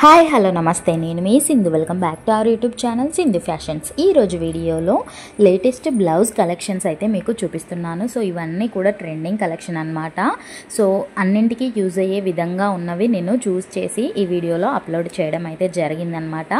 Hi hello నమస్తే, నేను మీ Sindhu. Welcome back to our YouTube channel Sindhu fashions. ఈరోజు వీడియోలో లేటెస్ట్ బ్లౌజ్ కలెక్షన్స్ అయితే మీకు చూపిస్తున్నాను. సో ఇవన్నీ కూడా ట్రెండింగ్ కలెక్షన్ అనమాట. సో అన్నింటికీ యూజ్ అయ్యే విధంగా ఉన్నవి నేను చూస్ చేసి ఈ వీడియోలో అప్లోడ్ చేయడం అయితే జరిగిందనమాట.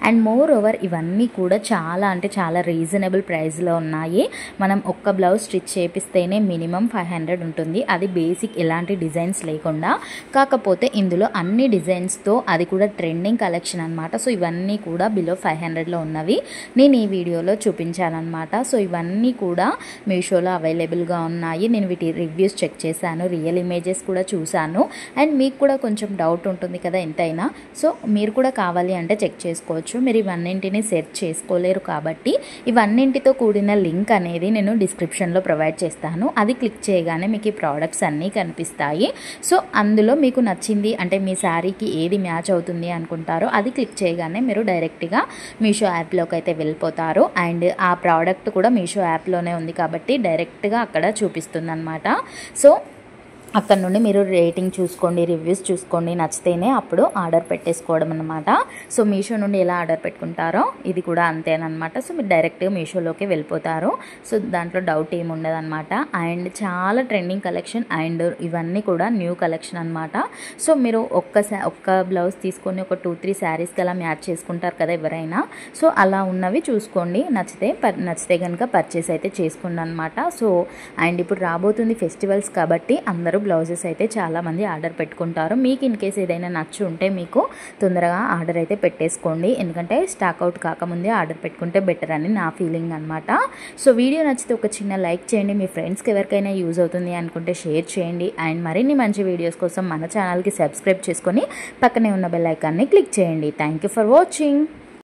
అండ్ మోర్ ఓవర్ ఇవన్నీ కూడా చాలా రీజనబుల్ ప్రైస్లో ఉన్నాయి. మనం ఒక్క బ్లౌజ్ స్టిచ్ చేపిస్తేనే మినిమం 500 ఉంటుంది. అది బేసిక్ ఎలాంటి డిజైన్స్ లేకుండా. కాకపోతే ఇందులో అన్ని డిజైన్స్తో అది కూడా ట్రెండింగ్ కలెక్షన్ అనమాట. సో ఇవన్నీ కూడా బిలో 500లో ఉన్నవి నేను ఈ వీడియోలో చూపించానమాట. సో ఇవన్నీ కూడా మీషోలో అవైలబుల్గా ఉన్నాయి. నేను వీటి రివ్యూస్ చెక్ చేశాను, రియల్ ఇమేజెస్ కూడా చూశాను. అండ్ మీకు కూడా కొంచెం డౌట్ ఉంటుంది కదా ఎంతైనా. సో మీరు కూడా కావాలి అంటే చెక్ చేసుకోవచ్చు. మీరు ఇవన్నింటినీ సెర్చ్ చేసుకోలేరు కాబట్టి ఇవన్నింటితో కూడిన లింక్ అనేది నేను డిస్క్రిప్షన్లో ప్రొవైడ్ చేస్తాను. అది క్లిక్ చేయగానే మీకు ఈ ప్రోడక్ట్స్ అన్నీ కనిపిస్తాయి. సో అందులో మీకు నచ్చింది అంటే మీ శారీకి ఏది మ్యాచ్ అవుతుంది అనుకుంటారో అది క్లిక్ చేయగానే మీరు డైరెక్ట్గా మీషో యాప్లోకి అయితే వెళ్ళిపోతారు. అండ్ ఆ ప్రోడక్ట్ కూడా మీషో యాప్లోనే ఉంది కాబట్టి డైరెక్ట్గా అక్కడ చూపిస్తుంది అనమాట. సో అక్కడ నుండి మీరు రేటింగ్ చూసుకోండి, రివ్యూస్ చూసుకోండి, నచ్చితేనే అప్పుడు ఆర్డర్ పెట్టేసుకోవడం అనమాట. సో మీషో నుండి ఎలా ఆర్డర్ పెట్టుకుంటారో ఇది కూడా అంతేనమాట. సో మీరు డైరెక్ట్గా మీషోలోకి వెళ్ళిపోతారు. సో దాంట్లో డౌట్ ఏమి ఉండదు అనమాట. అండ్ చాలా ట్రెండింగ్ కలెక్షన్ అండ్ ఇవన్నీ కూడా న్యూ కలెక్షన్ అనమాట. సో మీరు ఒక్క బ్లౌజ్ తీసుకొని ఒక 2-3 శారీస్కి అలా మ్యాచ్ చేసుకుంటారు కదా ఎవరైనా. సో అలా ఉన్నవి చూసుకోండి, నచ్చితే కనుక పర్చేస్ అయితే చేసుకోండి అనమాట. సో అండ్ ఇప్పుడు రాబోతుంది ఫెస్టివల్స్ కాబట్టి అందరూ బ్లౌజెస్ అయితే చాలామంది ఆర్డర్ పెట్టుకుంటారు. మీకు ఇన్ కేస్ ఏదైనా నచ్చి ఉంటే మీకు తొందరగా ఆర్డర్ అయితే పెట్టేసుకోండి. ఎందుకంటే స్టాక్ అవుట్ కాకముందే ఆర్డర్ పెట్టుకుంటే బెటర్ అని నా ఫీలింగ్ అనమాట. సో వీడియో నచ్చితే ఒక చిన్న లైక్ చేయండి. మీ ఫ్రెండ్స్కి ఎవరికైనా యూజ్ అవుతుంది అనుకుంటే షేర్ చేయండి. అండ్ మరిన్ని మంచి వీడియోస్ కోసం మన ఛానల్కి సబ్స్క్రైబ్ చేసుకొని పక్కనే ఉన్న బెల్ ఐకాన్ని క్లిక్ చేయండి. Thank you for watching.